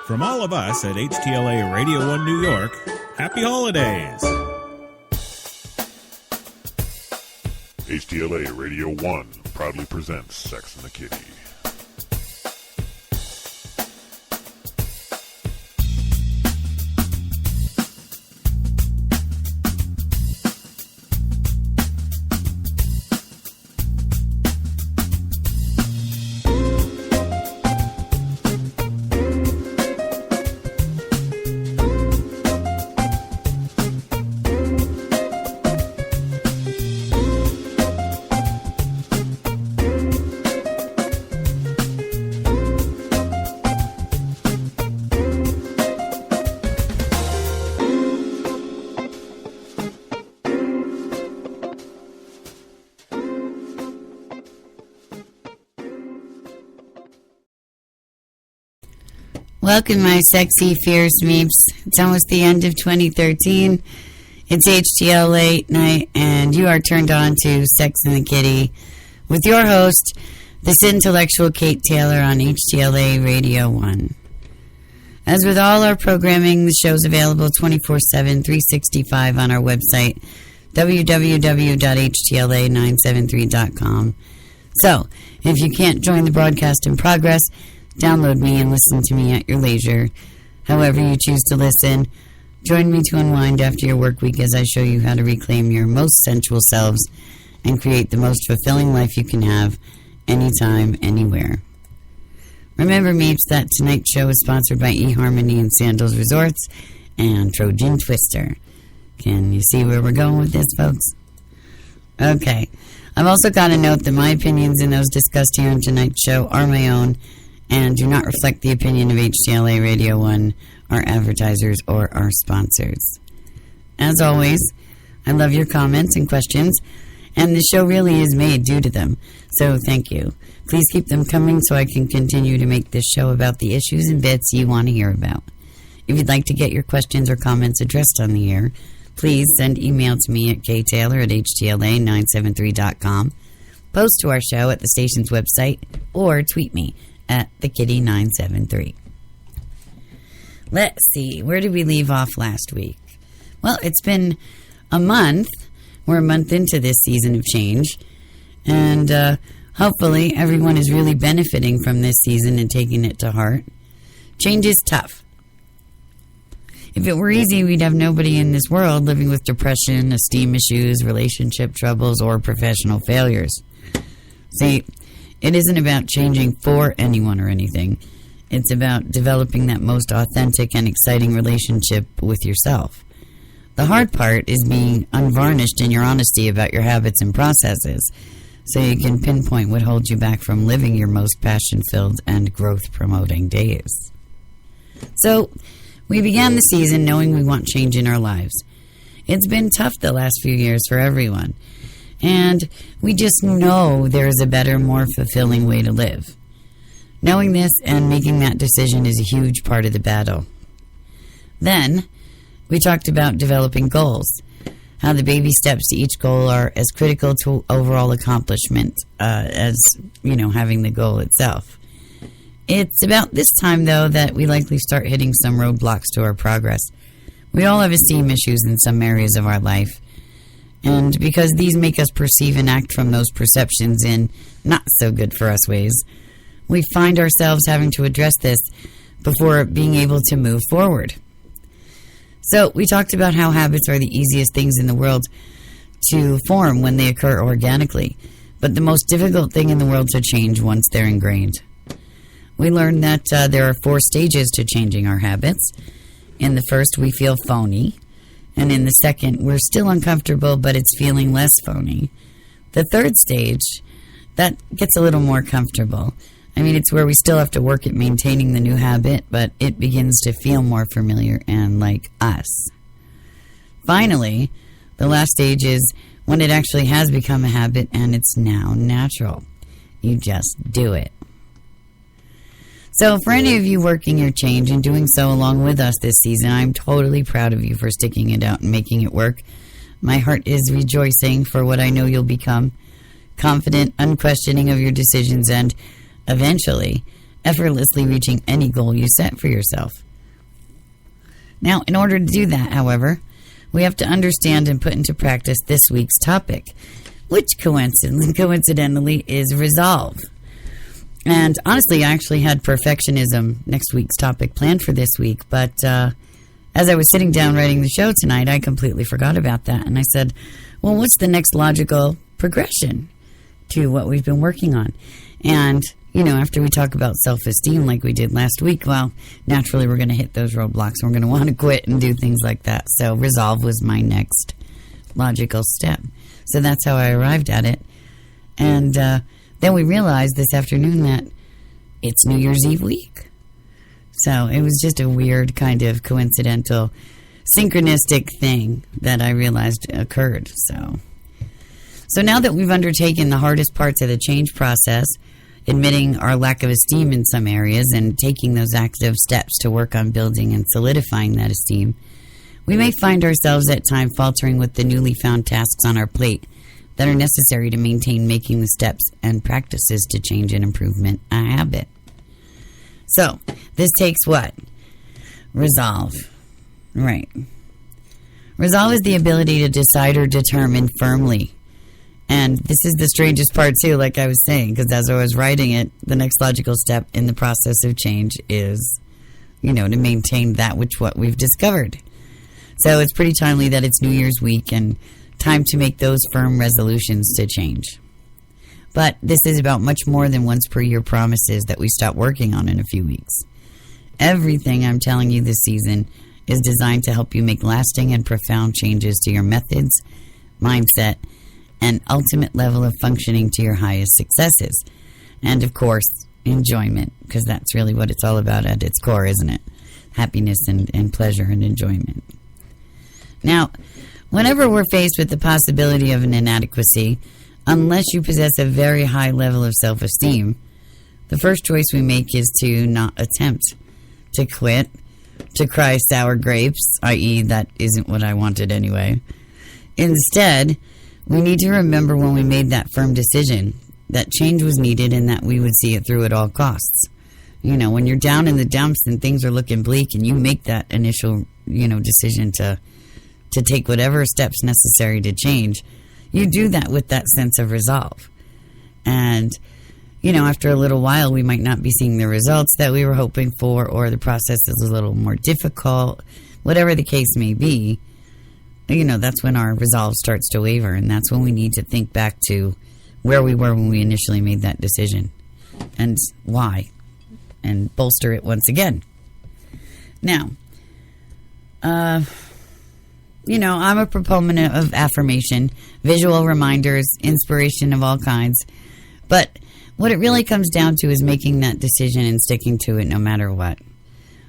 From all of us at HTLA Radio 1 New York, happy holidays! HTLA Radio 1 proudly presents Sex and the Kitty. Welcome, my sexy, fierce meeps. It's almost the end of 2013. It's HTLA night, and you are turned on to Sex and the Kitty with your host, this intellectual Kate Taylor on HTLA Radio 1. As with all our programming, the show's available 24/7, 365 on our website, www.htla973.com. So, if you can't join the broadcast in progress, download me and listen to me at your leisure. However you choose to listen, join me to unwind after your work week as I show you how to reclaim your most sensual selves and create the most fulfilling life you can have anytime, anywhere. Remember, meeps, that tonight's show is sponsored by eHarmony and Sandals Resorts and Trojan Twister. Can you see where we're going with this, folks? Okay. I've also got to note that my opinions and those discussed here on tonight's show are my own and do not reflect the opinion of HTLA Radio 1, our advertisers, or our sponsors. As always, I love your comments and questions, and the show really is made due to them, so thank you. Please keep them coming so I can continue to make this show about the issues and bits you want to hear about. If you'd like to get your questions or comments addressed on the air, please send email to me at ktaylor@htla973.com, post to our show at the station's website, or tweet me at thekitty973. Let's see, where did we leave off last week? Well, it's been a month. We're a month into this season of change, and hopefully everyone is really benefiting from this season and taking it to heart. Change is tough. If it were easy, we'd have nobody in this world living with depression, esteem issues, relationship troubles, or professional failures. See, it isn't about changing for anyone or anything. It's about developing that most authentic and exciting relationship with yourself. The hard part is being unvarnished in your honesty about your habits and processes, so you can pinpoint what holds you back from living your most passion-filled and growth-promoting days. So, we began the season knowing we want change in our lives. It's been tough the last few years for everyone. And we just know there is a better, more fulfilling way to live. Knowing this and making that decision is a huge part of the battle. Then, we talked about developing goals, how the baby steps to each goal are as critical to overall accomplishment as, having the goal itself. It's about this time, though, that we likely start hitting some roadblocks to our progress. We all have esteem issues in some areas of our life. And because these make us perceive and act from those perceptions in not-so-good-for-us ways, we find ourselves having to address this before being able to move forward. So we talked about how habits are the easiest things in the world to form when they occur organically, but the most difficult thing in the world to change once they're ingrained. We learned that there are 4 stages to changing our habits. In the first, we feel phony. And in the second, we're still uncomfortable, but it's feeling less phony. The third stage, that gets a little more comfortable. I mean, it's where we still have to work at maintaining the new habit, but it begins to feel more familiar and like us. Finally, the last stage is when it actually has become a habit and it's now natural. You just do it. So for any of you working your change and doing so along with us this season, I'm totally proud of you for sticking it out and making it work. My heart is rejoicing for what I know you'll become, confident, unquestioning of your decisions, and eventually effortlessly reaching any goal you set for yourself. Now, in order to do that, however, we have to understand and put into practice this week's topic, which coincidentally is resolve. And honestly, I actually had perfectionism, next week's topic, planned for this week, but as I was sitting down writing the show tonight, I completely forgot about that. And I said, well, what's the next logical progression to what we've been working on? And, after we talk about self-esteem like we did last week, well, naturally we're going to hit those roadblocks. We're going to want to quit and do things like that. So resolve was my next logical step. So that's how I arrived at it. And then we realized this afternoon that it's New Year's Eve week. So it was just a weird kind of coincidental, synchronistic thing that I realized occurred. So now that we've undertaken the hardest parts of the change process, admitting our lack of esteem in some areas and taking those active steps to work on building and solidifying that esteem, we may find ourselves at times faltering with the newly found tasks on our plate that are necessary to maintain making the steps and practices to change and improvement a habit. So, this takes what? Resolve. Right. Resolve is the ability to decide or determine firmly. And this is the strangest part, too, like I was saying, because as I was writing it, the next logical step in the process of change is, to maintain that what we've discovered. So it's pretty timely that it's New Year's week and time to make those firm resolutions to change. But this is about much more than once per year promises that we stop working on in a few weeks. Everything I'm telling you this season is designed to help you make lasting and profound changes to your methods, mindset, and ultimate level of functioning to your highest successes. And of course, enjoyment, because that's really what it's all about at its core, isn't it? Happiness and pleasure and enjoyment. Now, whenever we're faced with the possibility of an inadequacy, unless you possess a very high level of self-esteem, the first choice we make is to not attempt, to quit, to cry sour grapes, i.e. that isn't what I wanted anyway. Instead, we need to remember when we made that firm decision that change was needed and that we would see it through at all costs. When you're down in the dumps and things are looking bleak and you make that initial, decision to take whatever steps necessary to change, you do that with that sense of resolve. And, after a little while, we might not be seeing the results that we were hoping for, or the process is a little more difficult, whatever the case may be. That's when our resolve starts to waver, and that's when we need to think back to where we were when we initially made that decision and why, and bolster it once again. Now, I'm a proponent of affirmation, visual reminders, inspiration of all kinds, but what it really comes down to is making that decision and sticking to it no matter what.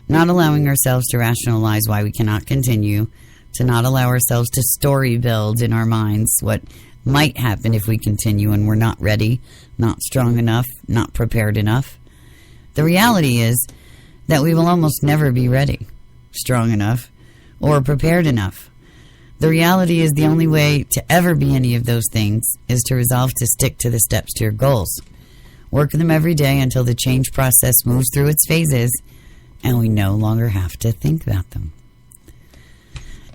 Not allowing ourselves to rationalize why we cannot continue, to not allow ourselves to story build in our minds what might happen if we continue and we're not ready, not strong enough, not prepared enough. The reality is that we will almost never be ready, strong enough, or prepared enough. The reality is the only way to ever be any of those things is to resolve to stick to the steps to your goals. Work them every day until the change process moves through its phases and we no longer have to think about them.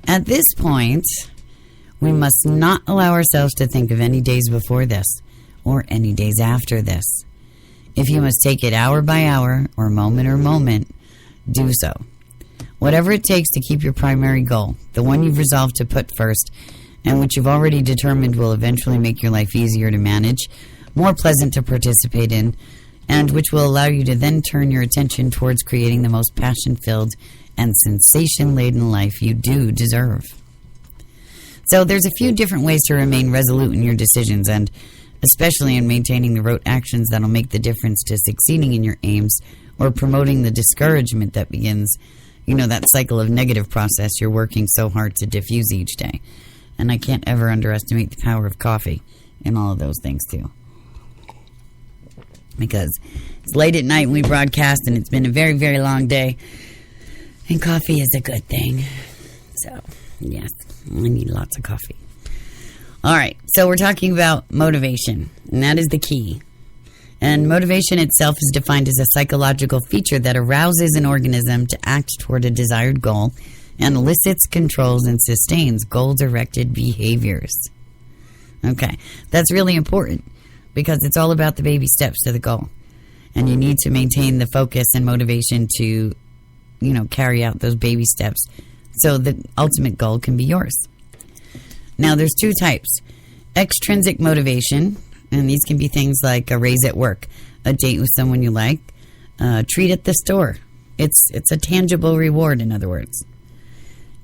At this point, we must not allow ourselves to think of any days before this or any days after this. If you must take it hour by hour or moment, do so. Whatever it takes to keep your primary goal, the one you've resolved to put first, and which you've already determined will eventually make your life easier to manage, more pleasant to participate in, and which will allow you to then turn your attention towards creating the most passion-filled and sensation-laden life you do deserve. So there's a few different ways to remain resolute in your decisions, and especially in maintaining the rote actions that'll make the difference to succeeding in your aims or promoting the discouragement that begins, that cycle of negative process you're working so hard to diffuse each day. And I can't ever underestimate the power of coffee in all of those things, too. Because it's late at night when we broadcast, and it's been a very, very long day. And coffee is a good thing. So, yes, I need lots of coffee. All right, so we're talking about motivation, and that is the key. And motivation itself is defined as a psychological feature that arouses an organism to act toward a desired goal and elicits, controls, and sustains goal-directed behaviors. Okay, that's really important because it's all about the baby steps to the goal. And you need to maintain the focus and motivation to, carry out those baby steps so the ultimate goal can be yours. Now, there's two types. Extrinsic motivation, and these can be things like a raise at work, a date with someone you like, a treat at the store. It's a tangible reward, in other words.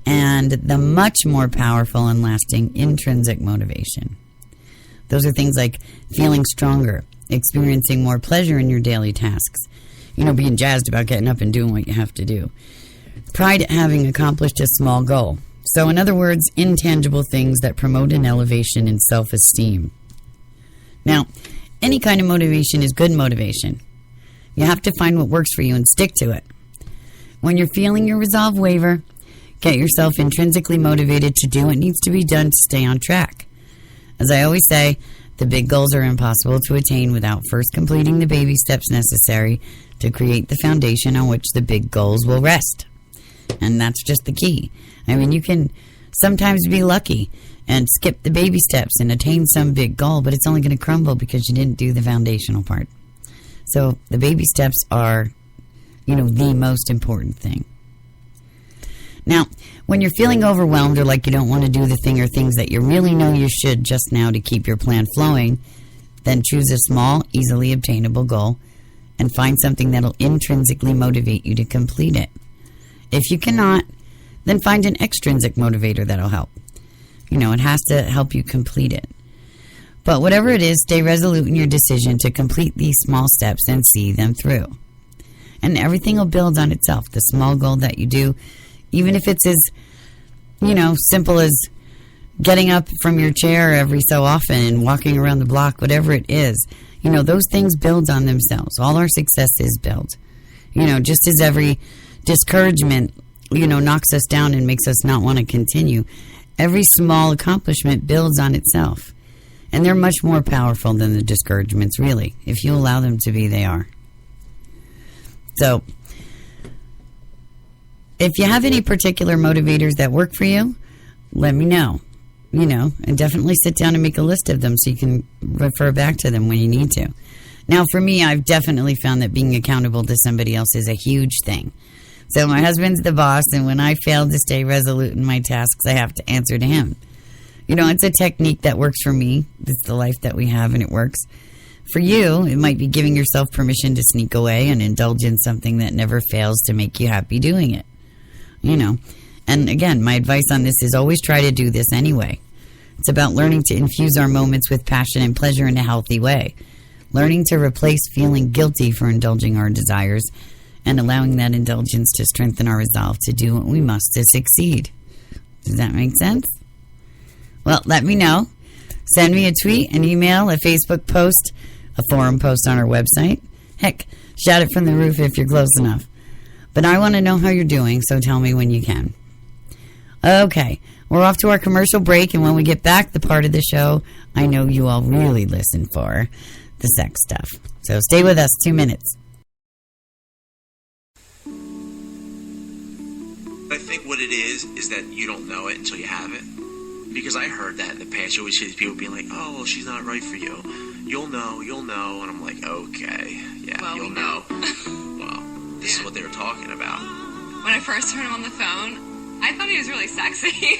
And the much more powerful and lasting intrinsic motivation. Those are things like feeling stronger, experiencing more pleasure in your daily tasks, being jazzed about getting up and doing what you have to do. Pride at having accomplished a small goal. So, in other words, intangible things that promote an elevation in self-esteem. Now, any kind of motivation is good motivation. You have to find what works for you and stick to it. When you're feeling your resolve waver, get yourself intrinsically motivated to do what needs to be done to stay on track. As I always say, the big goals are impossible to attain without first completing the baby steps necessary to create the foundation on which the big goals will rest. And that's just the key. I mean, you can sometimes be lucky and skip the baby steps and attain some big goal, but it's only going to crumble because you didn't do the foundational part. So the baby steps are, the most important thing. Now, when you're feeling overwhelmed or like you don't want to do the thing or things that you really know you should just now to keep your plan flowing, then choose a small, easily obtainable goal and find something that'll intrinsically motivate you to complete it. If you cannot, then find an extrinsic motivator that'll help. It has to help you complete it. But whatever it is, stay resolute in your decision to complete these small steps and see them through. And everything will build on itself. The small goal that you do, even if it's as, simple as getting up from your chair every so often and walking around the block, whatever it is, those things build on themselves. All our successes build. Just as every discouragement, knocks us down and makes us not want to continue, every small accomplishment builds on itself. And they're much more powerful than the discouragements, really. If you allow them to be, they are. So, if you have any particular motivators that work for you, let me know. And definitely sit down and make a list of them so you can refer back to them when you need to. Now, for me, I've definitely found that being accountable to somebody else is a huge thing. So my husband's the boss, and when I fail to stay resolute in my tasks, I have to answer to him. It's a technique that works for me. It's the life that we have, and it works. For you, it might be giving yourself permission to sneak away and indulge in something that never fails to make you happy doing it. And again, my advice on this is always try to do this anyway. It's about learning to infuse our moments with passion and pleasure in a healthy way. Learning to replace feeling guilty for indulging our desires and allowing that indulgence to strengthen our resolve to do what we must to succeed. Does that make sense? Well, let me know. Send me a tweet, an email, a Facebook post, a forum post on our website. Heck, shout it from the roof if you're close enough. But I want to know how you're doing, so tell me when you can. Okay, we're off to our commercial break, and when we get back, the part of the show I know you all really listen for, the sex stuff. So stay with us, 2 minutes. I think what it is that you don't know it until you have it. Because I heard that in the past. You always hear people being like, oh, well, she's not right for you. You'll know. And I'm like, okay, yeah, well, you'll know. Well, this is what they were talking about. When I first heard him on the phone, I thought he was really sexy.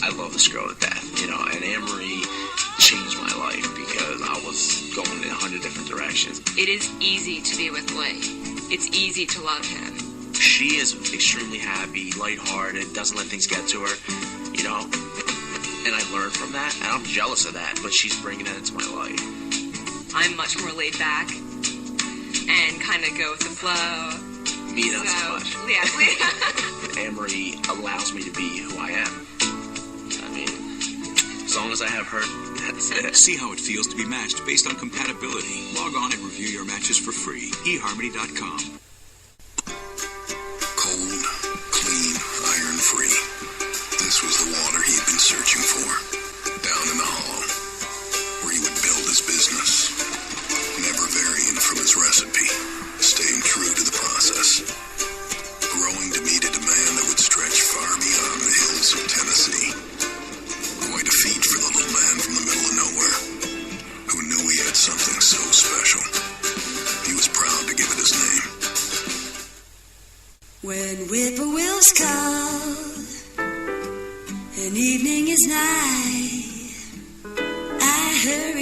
I love this girl to death, and Anne-Marie changed my life because I was going in 100 different directions. It is easy to be with Lee. It's easy to love him. She is extremely happy, lighthearted, doesn't let things get to her, and I learned from that, and I'm jealous of that, but she's bringing that into my life. I'm much more laid back and kind of go with the flow. Me, not so much. Yeah. Anne-Marie allows me to be who I am. I mean, as long as I have her, that's it. See how it feels to be matched based on compatibility. Log on and review your matches for free. eHarmony.com. Cold, clean, iron-free. This was the water he had been searching for. Down in the hollow, where he would build his business.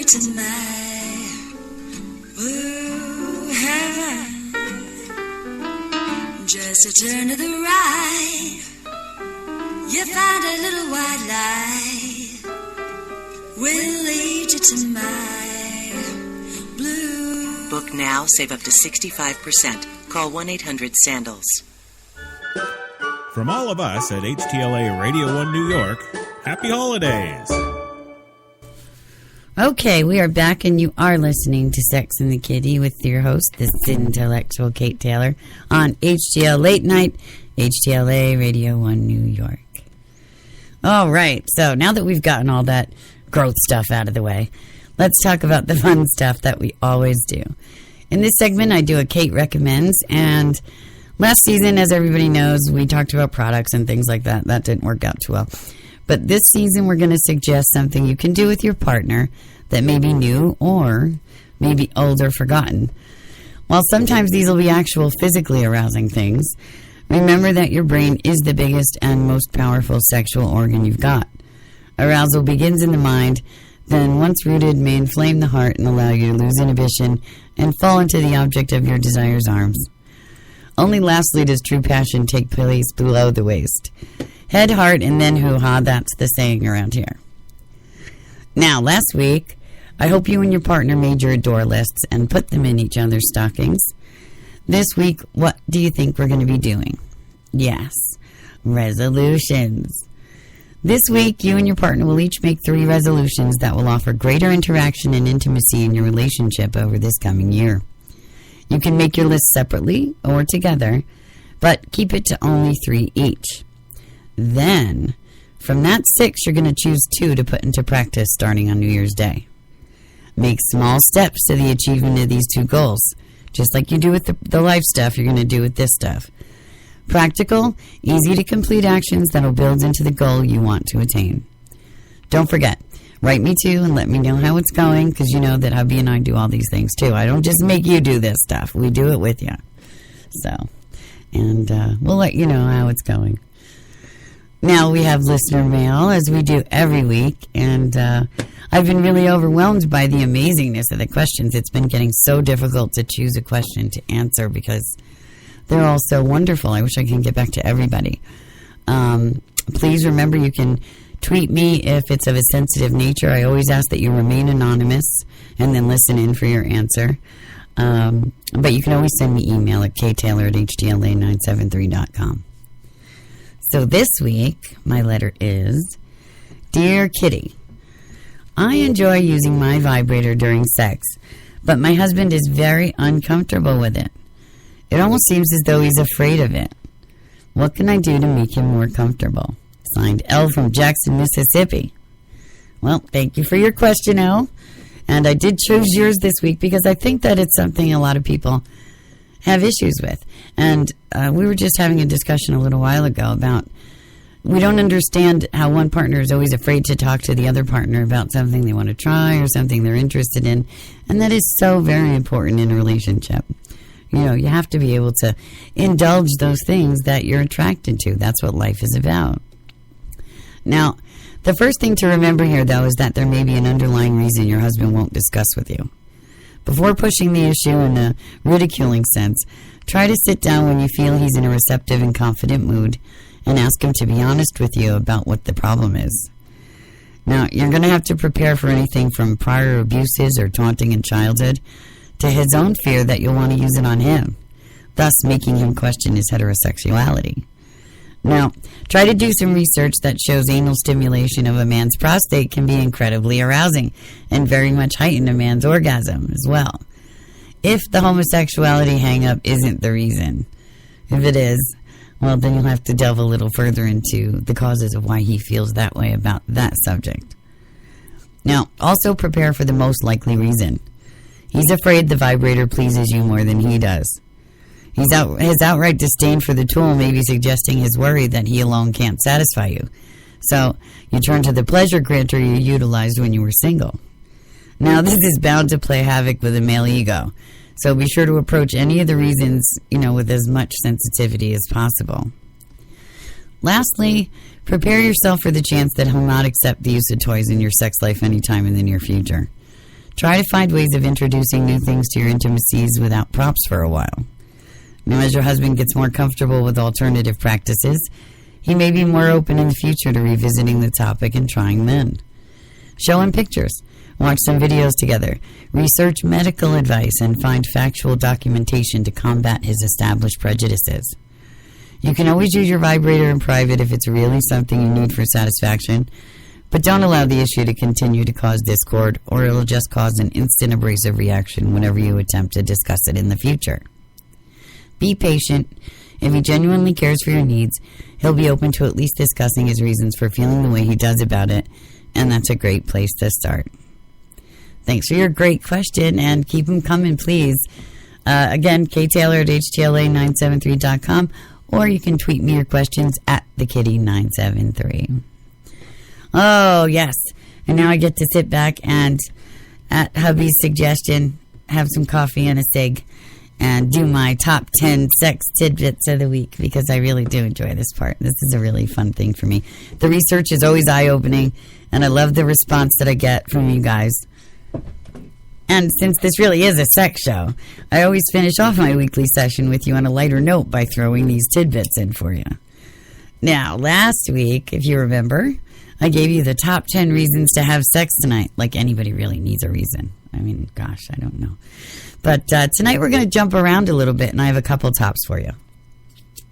you to my blue heaven. Just a turn to the right, you find a little white light, will lead you to my blue. Book now, save up to 65%. Call 1-800-SANDALS. From all of us at HTLA Radio 1 New York, happy holidays. Okay, we are back, and you are listening to Sex and the Kitty with your host, the intellectual Kate Taylor, on HTL Late Night, HTLA Radio 1 New York. All right, so now that we've gotten all that growth stuff out of the way, let's talk about the fun stuff that we always do. In this segment, I do a Kate Recommends, and last season, as everybody knows, we talked about products and things like that. That didn't work out too well. But this season, we're going to suggest something you can do with your partner that may be new or maybe old or forgotten. While sometimes these will be actual physically arousing things, remember that your brain is the biggest and most powerful sexual organ you've got. Arousal begins in the mind, then once rooted may inflame the heart and allow you to lose inhibition and fall into the object of your desire's arms. Only lastly does true passion take place below the waist. Head, heart, and then hoo-ha, that's the saying around here. Now, last week, I hope you and your partner made your adore lists and put them in each other's stockings. This week, what do you think we're going to be doing? Yes, resolutions. This week, you and your partner will each make 3 resolutions that will offer greater interaction and intimacy in your relationship over this coming year. You can make your list separately or together, but keep it to only 3 each. Then, from that 6, you're going to choose 2 to put into practice starting on New Year's Day. Make small steps to the achievement of these 2 goals. Just like you do with the life stuff, you're going to do with this stuff. Practical, easy to complete actions that will build into the goal you want to attain. Don't forget, write me too and let me know how it's going, because you know that hubby and I do all these things too. I don't just make you do this stuff. We do it with you. So, and we'll let you know how it's going. Now we have listener mail, as we do every week, and I've been really overwhelmed by the amazingness of the questions. It's been getting so difficult to choose a question to answer because they're all so wonderful. I wish I could get back to everybody. Please remember you can tweet me if it's of a sensitive nature. I always ask that you remain anonymous and then listen in for your answer. But you can always send me email at ktayler@htla973.com. So this week, my letter is, Dear Kitty, I enjoy using my vibrator during sex, but my husband is very uncomfortable with it. It almost seems as though he's afraid of it. What can I do to make him more comfortable? Signed, L from Jackson, Mississippi. Well, thank you for your question, L. And I did choose yours this week because I think that it's something a lot of people have issues with. And we were just having a discussion a little while ago about we don't understand how one partner is always afraid to talk to the other partner about something they want to try or something they're interested in. And that is so very important in a relationship. You know, you have to be able to indulge those things that you're attracted to. That's what life is about. Now, the first thing to remember here, though, is that there may be an underlying reason your husband won't discuss with you. Before pushing the issue in a ridiculing sense, try to sit down when you feel he's in a receptive and confident mood and ask him to be honest with you about what the problem is. Now, you're going to have to prepare for anything from prior abuses or taunting in childhood to his own fear that you'll want to use it on him, thus making him question his heterosexuality. Now, try to do some research that shows anal stimulation of a man's prostate can be incredibly arousing and very much heighten a man's orgasm as well. If the homosexuality hang-up isn't the reason. If it is, well, then you'll have to delve a little further into the causes of why he feels that way about that subject. Now, also prepare for the most likely reason. He's afraid the vibrator pleases you more than he does. His outright disdain for the tool may be suggesting his worry that he alone can't satisfy you. So, you turn to the pleasure granter you utilized when you were single. Now, this is bound to play havoc with a male ego. So be sure to approach any of the reasons, with as much sensitivity as possible. Lastly, prepare yourself for the chance that he'll not accept the use of toys in your sex life anytime in the near future. Try to find ways of introducing new things to your intimacies without props for a while. Now, as your husband gets more comfortable with alternative practices, he may be more open in the future to revisiting the topic and trying then. Show him pictures. Watch some videos together. Research medical advice and find factual documentation to combat his established prejudices. You can always use your vibrator in private if it's really something you need for satisfaction, but don't allow the issue to continue to cause discord, or it'll just cause an instant abrasive reaction whenever you attempt to discuss it in the future. Be patient. If he genuinely cares for your needs, he'll be open to at least discussing his reasons for feeling the way he does about it, and that's a great place to start. Thanks for your great question, and keep them coming, please. Again, ktaylor@htla973.com, or you can tweet me your questions at thekitty973. Oh, yes. And now I get to sit back and, at hubby's suggestion, have some coffee and a cig and do my top 10 sex tidbits of the week, because I really do enjoy this part. This is a really fun thing for me. The research is always eye-opening, and I love the response that I get from you guys. And since this really is a sex show, I always finish off my weekly session with you on a lighter note by throwing these tidbits in for you. Now, last week, if you remember, I gave you the top 10 reasons to have sex tonight. Like anybody really needs a reason. I mean, gosh, I don't know. But tonight we're going to jump around a little bit, and I have a couple tops for you. I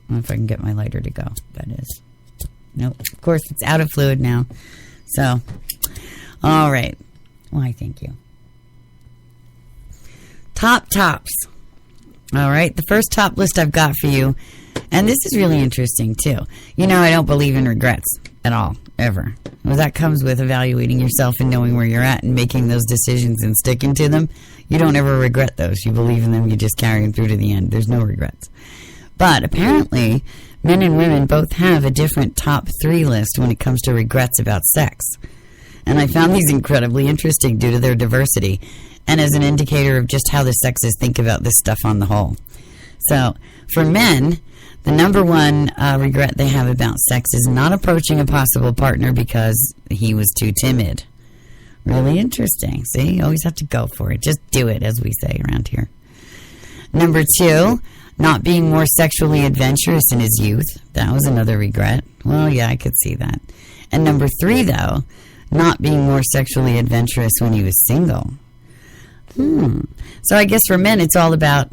don't know if I can get my lighter to go. That is. Nope. Of course, it's out of fluid now. So, all right. Why, thank you. Top tops. All right. The first top list I've got for you, and this is really interesting, too. You know, I don't believe in regrets at all, ever. Well, that comes with evaluating yourself and knowing where you're at and making those decisions and sticking to them. You don't ever regret those. You believe in them. You just carry them through to the end. There's no regrets. But apparently, men and women both have a different top 3 list when it comes to regrets about sex. And I found these incredibly interesting due to their diversity and as an indicator of just how the sexes think about this stuff on the whole. So, for men, the number one regret they have about sex is not approaching a possible partner because he was too timid. Really interesting. See, you always have to go for it. Just do it, as we say around here. Number 2, not being more sexually adventurous in his youth. That was another regret. Well, yeah, I could see that. And number 3, though, not being more sexually adventurous when he was single. So I guess for men, it's all about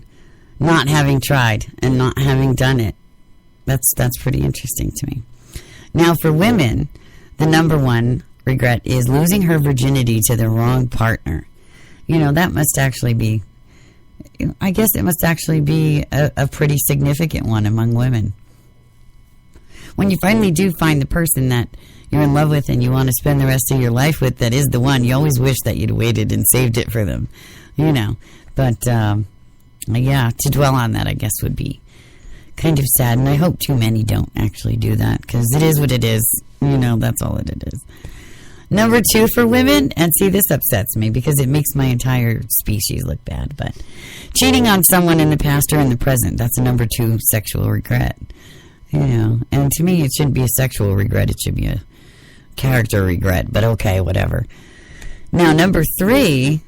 not having tried and not having done it. That's pretty interesting to me. Now, for women, the number 1 regret is losing her virginity to the wrong partner. You know, that must actually be, I guess it must actually be a pretty significant one among women. When you finally do find the person that you're in love with and you want to spend the rest of your life with, that is the one, you always wish that you'd waited and saved it for them, you know. But, yeah, to dwell on that, I guess, would be kind of sad, and I hope too many don't actually do that, because it is what it is. You know, that's all that it is. Number 2 for women, and see, this upsets me because it makes my entire species look bad, but cheating on someone in the past or in the present, that's a number 2 sexual regret. You know, and to me, it shouldn't be a sexual regret, it should be a character regret, but okay, whatever. Now, number 3,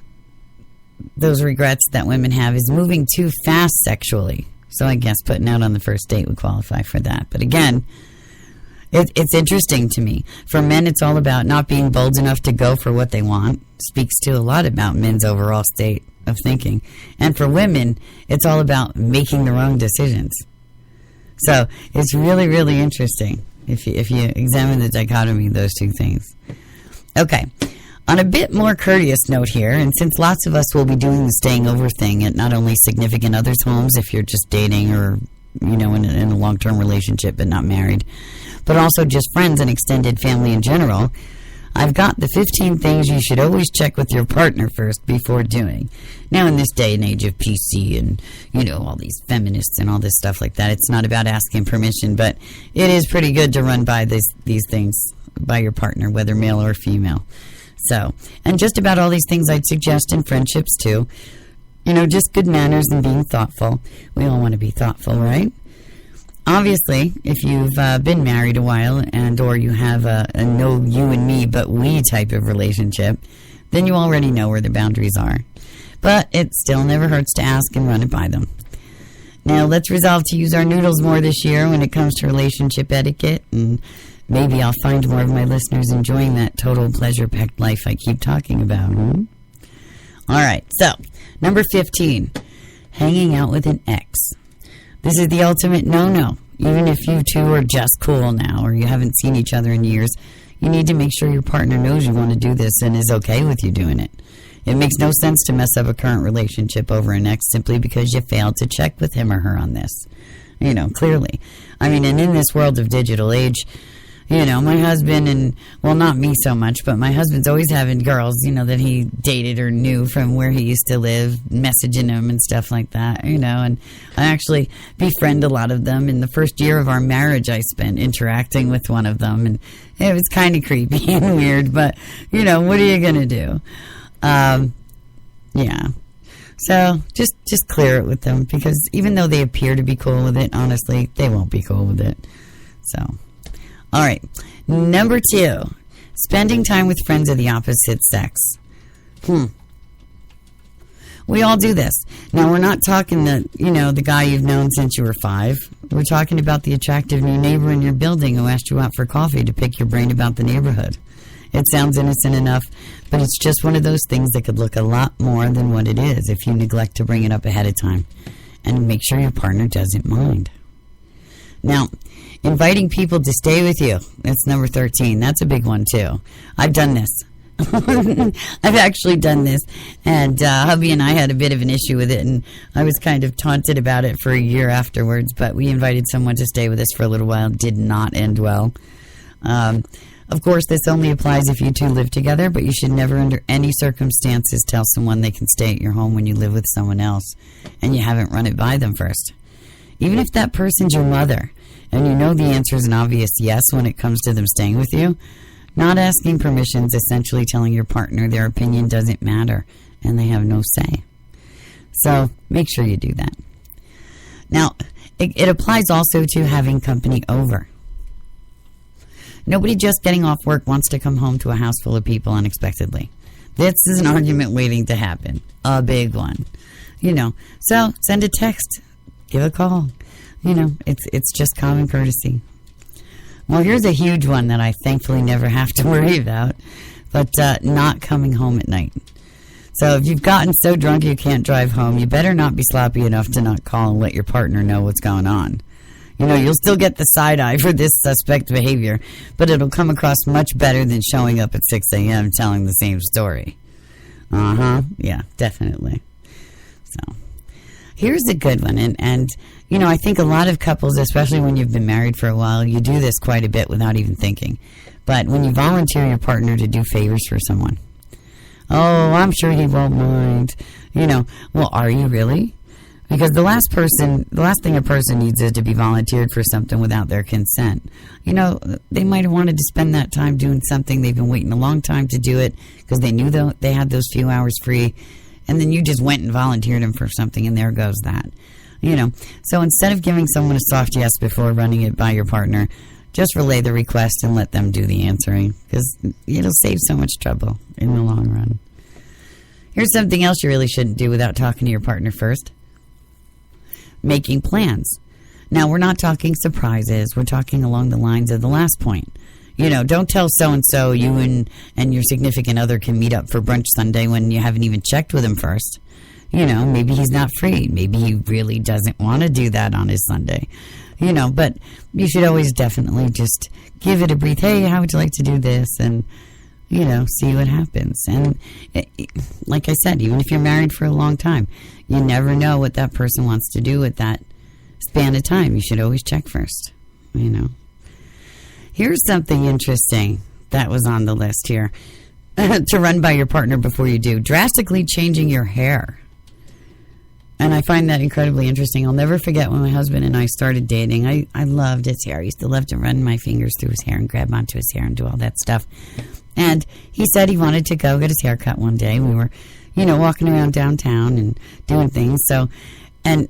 those regrets that women have is moving too fast sexually. So I guess putting out on the first date would qualify for that. But again, it's interesting to me. For men, it's all about not being bold enough to go for what they want. Speaks to a lot about men's overall state of thinking. And for women, it's all about making the wrong decisions. So it's really, really interesting if you examine the dichotomy of those two things. Okay. On a bit more courteous note here, and since lots of us will be doing the staying over thing at not only significant others' homes if you're just dating or, you know, in a long-term relationship but not married, but also just friends and extended family in general, I've got the 15 things you should always check with your partner first before doing. Now, in this day and age of PC and, you know, all these feminists and all this stuff like that, it's not about asking permission, but it is pretty good to run by these things by your partner, whether male or female. So, and just about all these things I'd suggest in friendships, too. You know, just good manners and being thoughtful. We all want to be thoughtful, right? obviously, if you've been married a while and or you have a no you and me but we type of relationship, then you already know where the boundaries are. But it still never hurts to ask and run it by them. Now, let's resolve to use our noodles more this year when it comes to relationship etiquette, and maybe I'll find more of my listeners enjoying that total pleasure-packed life I keep talking about. All right, so, number 15, hanging out with an ex. This is the ultimate no-no. Even if you two are just cool now or you haven't seen each other in years, you need to make sure your partner knows you want to do this and is okay with you doing it. It makes no sense to mess up a current relationship over an ex simply because you failed to check with him or her on this. You know, clearly. I mean, and in this world of digital age, you know, my husband and, well, not me so much, but my husband's always having girls, you know, that he dated or knew from where he used to live, messaging them and stuff like that, you know, and I actually befriend a lot of them. In the first year of our marriage, I spent interacting with one of them, and it was kind of creepy and weird, but, you know, what are you going to do? Yeah. So just clear it with them, because even though they appear to be cool with it, honestly, they won't be cool with it. So, all right. Number 2, spending time with friends of the opposite sex. We all do this. Now, we're not talking the guy you've known since you were 5. We're talking about the attractive new neighbor in your building who asked you out for coffee to pick your brain about the neighborhood. It sounds innocent enough, but it's just one of those things that could look a lot more than what it is if you neglect to bring it up ahead of time. And make sure your partner doesn't mind. Now, inviting people to stay with you. That's number 13. That's a big one, too. I've done this. I've actually done this. And hubby and I had a bit of an issue with it, and I was kind of taunted about it for a year afterwards. But we invited someone to stay with us for a little while. It did not end well. Of course, this only applies if you two live together, but you should never under any circumstances tell someone they can stay at your home when you live with someone else and you haven't run it by them first. Even if that person's your mother and you know the answer is an obvious yes when it comes to them staying with you, not asking permission is essentially telling your partner their opinion doesn't matter and they have no say. So make sure you do that. Now, it applies also to having company over. Nobody just getting off work wants to come home to a house full of people unexpectedly. This is an argument waiting to happen. A big one. You know, so send a text. Give a call. You know, it's just common courtesy. Well, here's a huge one that I thankfully never have to worry about. But not coming home at night. So if you've gotten so drunk you can't drive home, you better not be sloppy enough to not call and let your partner know what's going on. You know, you'll still get the side eye for this suspect behavior, but it'll come across much better than showing up at 6 a.m. telling the same story. Yeah, definitely. So, here's a good one. And, you know, I think a lot of couples, especially when you've been married for a while, you do this quite a bit without even thinking. But when you volunteer your partner to do favors for someone, oh, I'm sure he won't mind. You know, well, are you really? Because the last thing a person needs is to be volunteered for something without their consent. You know, they might have wanted to spend that time doing something. They've been waiting a long time to do it because they knew they had those few hours free. And then you just went and volunteered them for something, and there goes that. You know, so instead of giving someone a soft yes before running it by your partner, just relay the request and let them do the answering, because it'll save so much trouble in the long run. Here's something else you really shouldn't do without talking to your partner first. Making plans. Now, we're not talking surprises. We're talking along the lines of the last point. You know, don't tell so-and-so you and your significant other can meet up for brunch Sunday when you haven't even checked with him first. You know, maybe he's not free. Maybe he really doesn't want to do that on his Sunday. You know, but you should always definitely just give it a breathe. Hey, how would you like to do this? And, you know, see what happens. And like I said, even if you're married for a long time, you never know what that person wants to do with that span of time. You should always check first, you know. Here's something interesting that was on the list here to run by your partner before you do. Drastically changing your hair. And I find that incredibly interesting. I'll never forget when my husband and I started dating. I loved his hair. I used to love to run my fingers through his hair and grab onto his hair and do all that stuff. And he said he wanted to go get his hair cut one day. We were, you know, walking around downtown and doing things. So And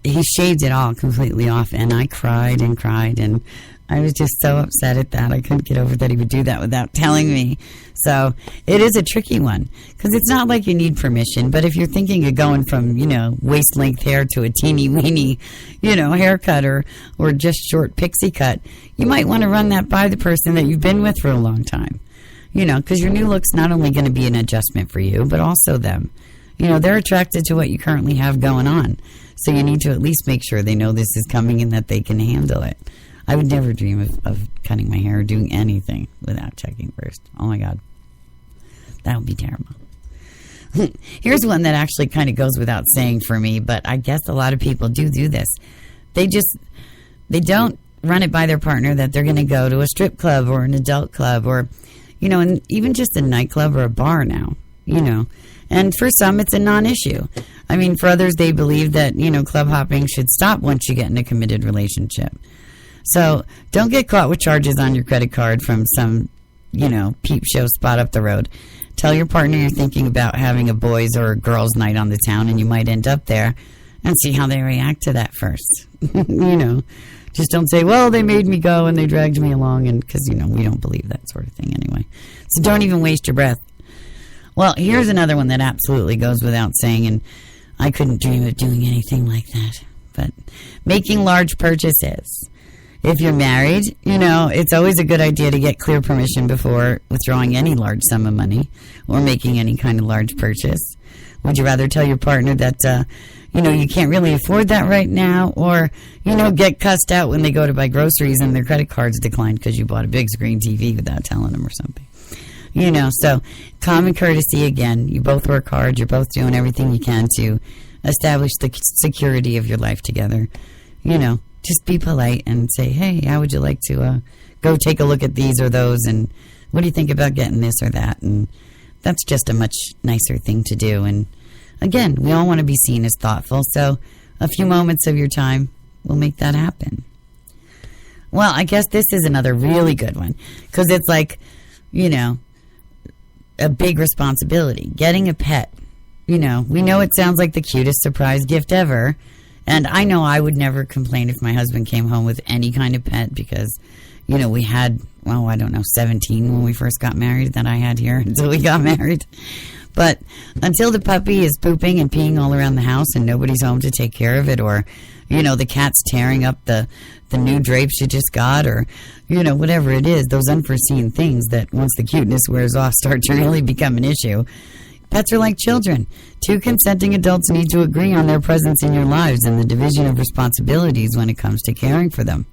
he shaved it all completely off, and I cried and cried, and I was just so upset at that. I couldn't get over that he would do that without telling me. So it is a tricky one, because it's not like you need permission, but if you're thinking of going from, waist-length hair to a teeny-weeny, haircut or just short pixie cut, you might want to run that by the person that you've been with for a long time, because your new look's not only going to be an adjustment for you, but also them. They're attracted to what you currently have going on. So you need to at least make sure they know this is coming and that they can handle it. I would never dream of cutting my hair or doing anything without checking first. Oh, my God. That would be terrible. Here's one that actually kind of goes without saying for me, but I guess a lot of people do this. They don't run it by their partner that they're going to go to a strip club or an adult club or, and even just a nightclub or a bar now, And for some, it's a non-issue. I mean, for others, they believe that, club hopping should stop once you get in a committed relationship. So don't get caught with charges on your credit card from some, peep show spot up the road. Tell your partner you're thinking about having a boys' or a girls' night on the town, and you might end up there, and see how they react to that first. Just don't say, well, they made me go and they dragged me along, and because, we don't believe that sort of thing anyway. So don't even waste your breath. Well, here's another one that absolutely goes without saying, and I couldn't dream of doing anything like that. But making large purchases. If you're married, it's always a good idea to get clear permission before withdrawing any large sum of money or making any kind of large purchase. Would you rather tell your partner that, you can't really afford that right now, or, get cussed out when they go to buy groceries and their credit card's declined because you bought a big screen TV without telling them or something? So common courtesy again. You both work hard. You're both doing everything you can to establish the security of your life together. Just be polite and say, hey, how would you like to go take a look at these or those? And what do you think about getting this or that? And that's just a much nicer thing to do. And again, we all want to be seen as thoughtful. So a few moments of your time will make that happen. Well, I guess this is another really good one because it's like, a big responsibility. Getting a pet. We know it sounds like the cutest surprise gift ever. And I know I would never complain if my husband came home with any kind of pet because, we had, 17 when we first got married that I had here until we got married. But until the puppy is pooping and peeing all around the house and nobody's home to take care of it, or, the cat's tearing up the new drapes you just got, or, whatever it is, those unforeseen things that once the cuteness wears off start to really become an issue. Pets are like children. Two consenting adults need to agree on their presence in your lives and the division of responsibilities when it comes to caring for them.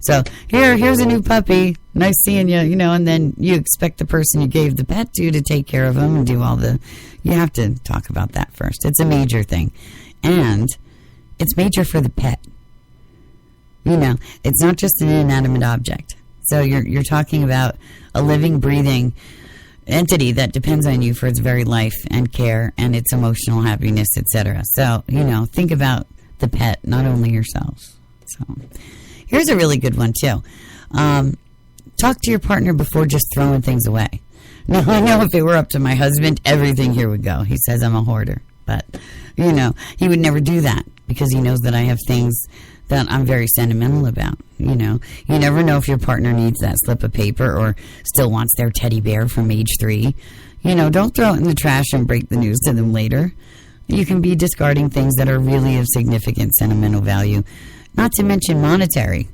So here's a new puppy. Nice seeing you, and then you expect the person you gave the pet to take care of them and do all you have to talk about that first. It's a major thing. And it's major for the pet. It's not just an inanimate object. So you're talking about a living, breathing entity that depends on you for its very life and care and its emotional happiness, etc. So, think about the pet, not only yourselves. So, here's a really good one, too. Talk to your partner before just throwing things away. Now, I know if it were up to my husband, everything here would go. He says I'm a hoarder. But, he would never do that because he knows that I have things that I'm very sentimental about. You never know if your partner needs that slip of paper or still wants their teddy bear from age 3. Don't throw it in the trash and break the news to them later. You can be discarding things that are really of significant sentimental value, not to mention monetary,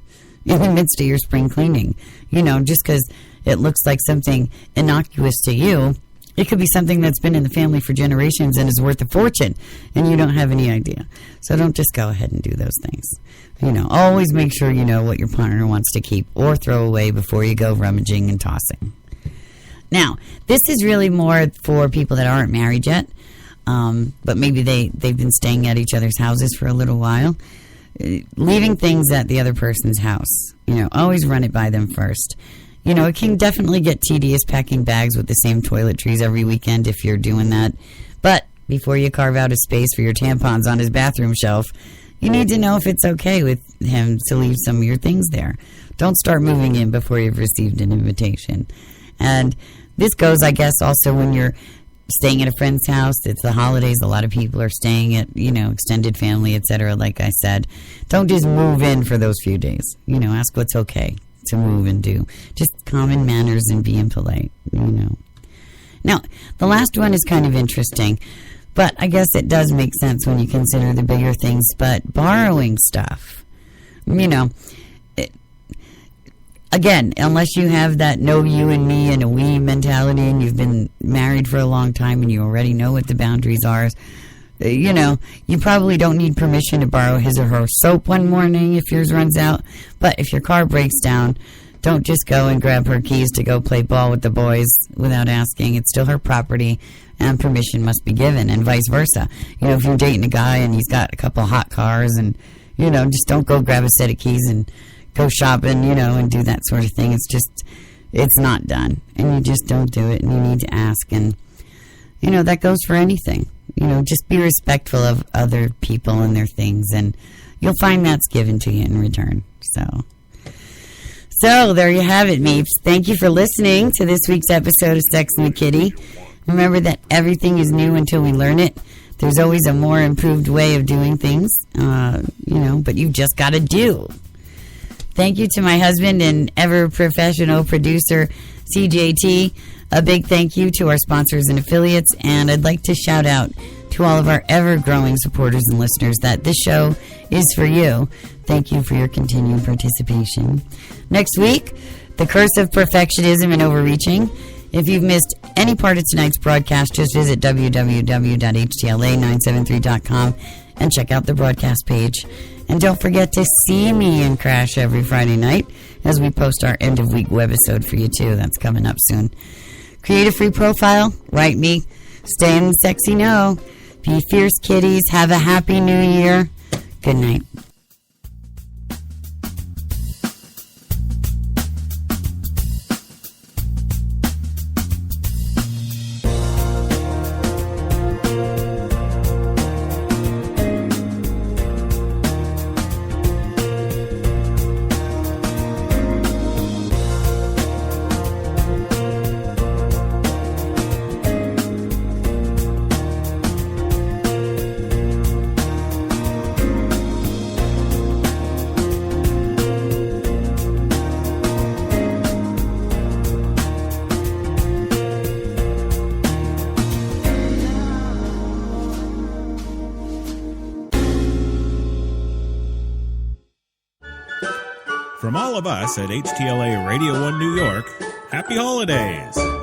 in the midst of your spring cleaning. Just because it looks like something innocuous to you, it could be something that's been in the family for generations and is worth a fortune, and you don't have any idea. So don't just go ahead and do those things. Always make sure you know what your partner wants to keep or throw away before you go rummaging and tossing. Now, this is really more for people that aren't married yet, but maybe they've been staying at each other's houses for a little while. Leaving things at the other person's house. Always run it by them first. It can definitely get tedious packing bags with the same toiletries every weekend if you're doing that. But before you carve out a space for your tampons on his bathroom shelf, you need to know if it's okay with him to leave some of your things there. Don't start moving in before you've received an invitation. And this goes, I guess, also when you're staying at a friend's house. It's the holidays. A lot of people are staying at, extended family, etc. Like I said, don't just move in for those few days. Ask what's okay to move and do. Just common manners and being polite, Now, the last one is kind of interesting, but I guess it does make sense when you consider the bigger things. But borrowing stuff, again, unless you have that know you and me and a we mentality and you've been married for a long time and you already know what the boundaries are, you probably don't need permission to borrow his or her soap one morning if yours runs out. But if your car breaks down, don't just go and grab her keys to go play ball with the boys without asking. It's still her property and permission must be given, and vice versa. If you're dating a guy and he's got a couple hot cars and, just don't go grab a set of keys and go shopping, and do that sort of thing. It's not done. And you just don't do it, and you need to ask. And, that goes for anything. Just be respectful of other people and their things, and you'll find that's given to you in return. So there you have it, Meeps. Thank you for listening to this week's episode of Sex and the Kitty. Remember that everything is new until we learn it. There's always a more improved way of doing things, but you've just got to do. Thank you to my husband and ever-professional producer, CJT. A big thank you to our sponsors and affiliates. And I'd like to shout out to all of our ever-growing supporters and listeners that this show is for you. Thank you for your continued participation. Next week, the curse of perfectionism and overreaching. If you've missed any part of tonight's broadcast, just visit www.htla973.com and check out the broadcast page. And don't forget to see me in Crash every Friday night as we post our end-of-week webisode for you, too. That's coming up soon. Create a free profile. Write me. Stay in the sexy know. Be fierce kitties. Have a happy new year. Good night. From all of us at HTLA Radio 1 New York, happy holidays!